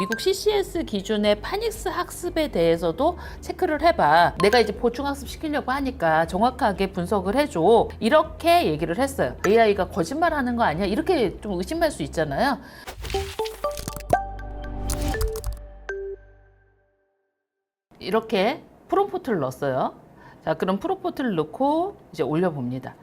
미국 CCS 기준의 파닉스 학습에 대해서도 체크를 해봐. 내가 이제 보충 학습 시키려고 하니까 정확하게 분석을 해줘. 이렇게 얘기를 했어요. AI가 거짓말하는 거 아니야? 이렇게 좀 의심할 수 있잖아요. 이렇게 프롬프트를 넣었어요. 자, 그럼 프롬프트를 넣고 이제 올려봅니다.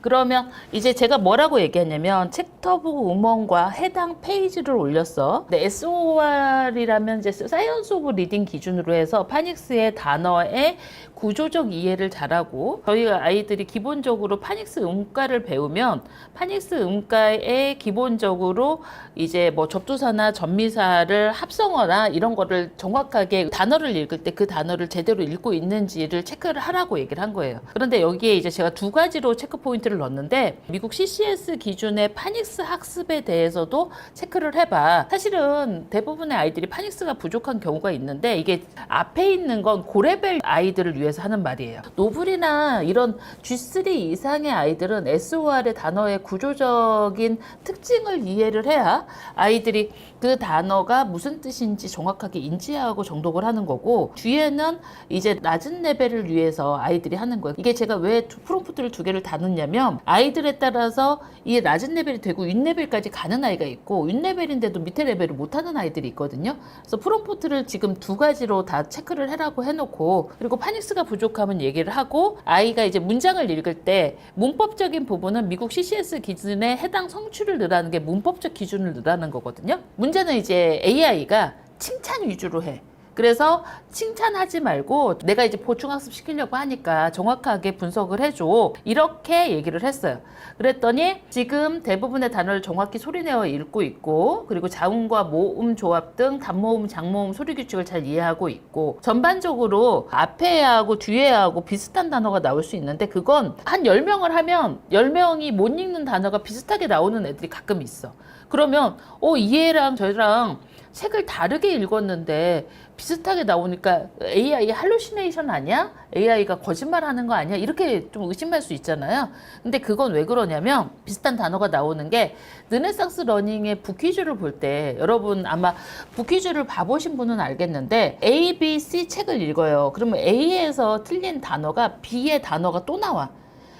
그러면 이제 제가 뭐라고 얘기했냐면 챕터북 음원과 해당 페이지를 올렸어. 근데 SOR이라면 이제 사이언스 오브 리딩 기준으로 해서 파닉스의 단어의 구조적 이해를 잘하고, 저희 아이들이 기본적으로 파닉스 음가를 배우면 파닉스 음가에 기본적으로 이제 뭐 접두사나 접미사를 합성어나 이런 거를 정확하게 단어를 읽을 때 그 단어를 제대로 읽고 있는지를 체크를 하라고 얘기를 한 거예요. 그런데 여기에 이제 제가 두 가지로 체크 포인트를 넣었는데, 미국 CCS 기준의 파닉스 학습에 대해서도 체크를 해봐. 사실은 대부분의 아이들이 파닉스가 부족한 경우가 있는데, 이게 앞에 있는 건 고레벨 아이들을 위해서 하는 말이에요. 노블이나 이런 G3 이상의 아이들은 SOR의 단어의 구조적인 특징을 이해를 해야 아이들이 그 단어가 무슨 뜻인지 정확하게 인지하고 정독을 하는 거고, 뒤에는 이제 낮은 레벨을 위해서 아이들이 하는 거예요. 이게 제가 왜 프롬프트를 두 개를 다루냐면, 아이들에 따라서 이게 낮은 레벨이 되고 윗레벨까지 가는 아이가 있고, 윗레벨인데도 밑에 레벨을 못하는 아이들이 있거든요. 그래서 프롬프트를 지금 두 가지로 다 체크를 해라고 해놓고, 그리고 파닉스가 부족하면 얘기를 하고, 아이가 이제 문장을 읽을 때 문법적인 부분은 미국 CCS 기준에 해당 성취를 넣으라는 게 문법적 기준을 넣으라는 거거든요. 문제는 이제 AI가 칭찬 위주로 해. 그래서 칭찬하지 말고 내가 이제 보충학습 시키려고 하니까 정확하게 분석을 해줘. 이렇게 얘기를 했어요. 그랬더니 지금 대부분의 단어를 정확히 소리내어 읽고 있고, 그리고 자음과 모음 조합 등 단모음, 장모음 소리 규칙을 잘 이해하고 있고, 전반적으로 앞에 하고 뒤에 하고 비슷한 단어가 나올 수 있는데, 그건 한 10명을 하면 10명이 못 읽는 단어가 비슷하게 나오는 애들이 가끔 있어. 그러면 이 애랑 저랑 책을 다르게 읽었는데 비슷하게 나오니까 AI 할루시네이션 아니야? AI가 거짓말하는 거 아니야? 이렇게 좀 의심할 수 있잖아요. 근데 그건 왜 그러냐면, 비슷한 단어가 나오는 게 르네상스 러닝의 북퀴즈를 볼 때, 여러분 아마 북퀴즈를 봐보신 분은 알겠는데 A, B, C 책을 읽어요. 그러면 A에서 틀린 단어가 B의 단어가 또 나와.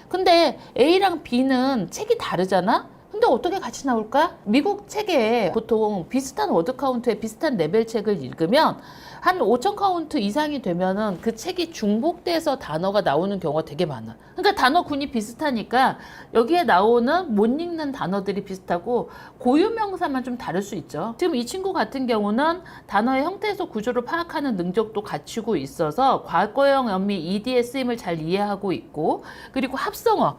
근데 A랑 B는 책이 다르잖아? 근데 어떻게 같이 나올까? 미국 책에 보통 비슷한 워드 카운트에 비슷한 레벨 책을 읽으면 한 5,000 카운트 이상이 되면은 그 책이 중복돼서 단어가 나오는 경우가 되게 많아. 그러니까 단어군이 비슷하니까 여기에 나오는 못 읽는 단어들이 비슷하고 고유명사만 좀 다를 수 있죠. 지금 이 친구 같은 경우는 단어의 형태에서 구조를 파악하는 능력도 갖추고 있어서 과거형 연미 ED의 쓰임을 잘 이해하고 있고, 그리고 합성어,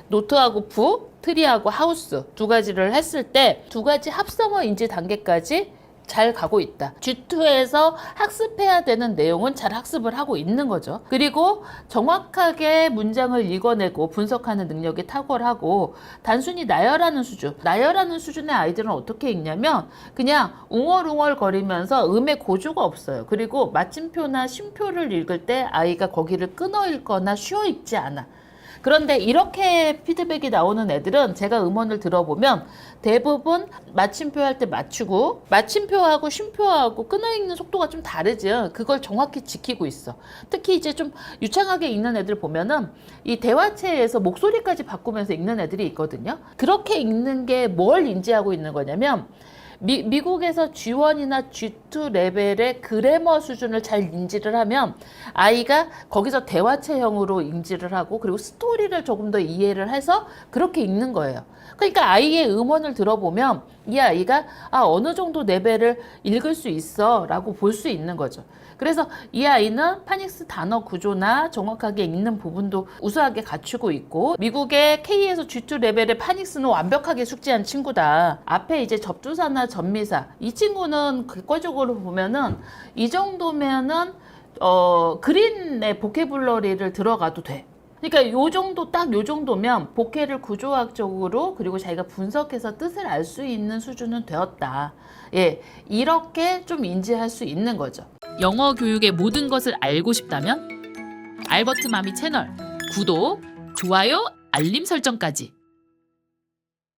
노트하고 북, 트리하고 하우스 두 가지를 했을 때 두 가지 합성어 인지 단계까지 잘 가고 있다. G2에서 학습해야 되는 내용은 잘 학습을 하고 있는 거죠. 그리고 정확하게 문장을 읽어내고 분석하는 능력이 탁월하고, 단순히 나열하는 수준. 나열하는 수준의 아이들은 어떻게 읽냐면 그냥 웅얼웅얼 거리면서 음의 고조가 없어요. 그리고 마침표나 쉼표를 읽을 때 아이가 거기를 끊어 읽거나 쉬어 읽지 않아. 그런데 이렇게 피드백이 나오는 애들은 제가 음원을 들어보면 대부분 마침표 할 때 맞추고, 마침표하고 쉼표하고 끊어 읽는 속도가 좀 다르죠. 그걸 정확히 지키고 있어. 특히 이제 좀 유창하게 읽는 애들 보면은 이 대화체에서 목소리까지 바꾸면서 읽는 애들이 있거든요. 그렇게 읽는 게 뭘 인지하고 있는 거냐면, 미국에서 G1이나 G2 레벨의 그래머 수준을 잘 인지를 하면 아이가 거기서 대화체형으로 인지를 하고, 그리고 스토리를 조금 더 이해를 해서 그렇게 읽는 거예요. 그러니까 아이의 음원을 들어보면 이 아이가 어느 정도 레벨을 읽을 수 있어 라고 볼 수 있는 거죠. 그래서 이 아이는 파닉스 단어 구조나 정확하게 읽는 부분도 우수하게 갖추고 있고, 미국의 K에서 G2 레벨의 파닉스는 완벽하게 숙지한 친구다. 앞에 이제 접두사나 접미사, 이 친구는 객관적으로 보면은 이 정도면은 그린의 보케블러리를 들어가도 돼. 그러니까 요 정도, 딱 요 정도면 보케를 구조학적으로, 그리고 자기가 분석해서 뜻을 알 수 있는 수준은 되었다. 이렇게 좀 인지할 수 있는 거죠. 영어 교육의 모든 것을 알고 싶다면 알버트 마미 채널 구독, 좋아요, 알림 설정까지.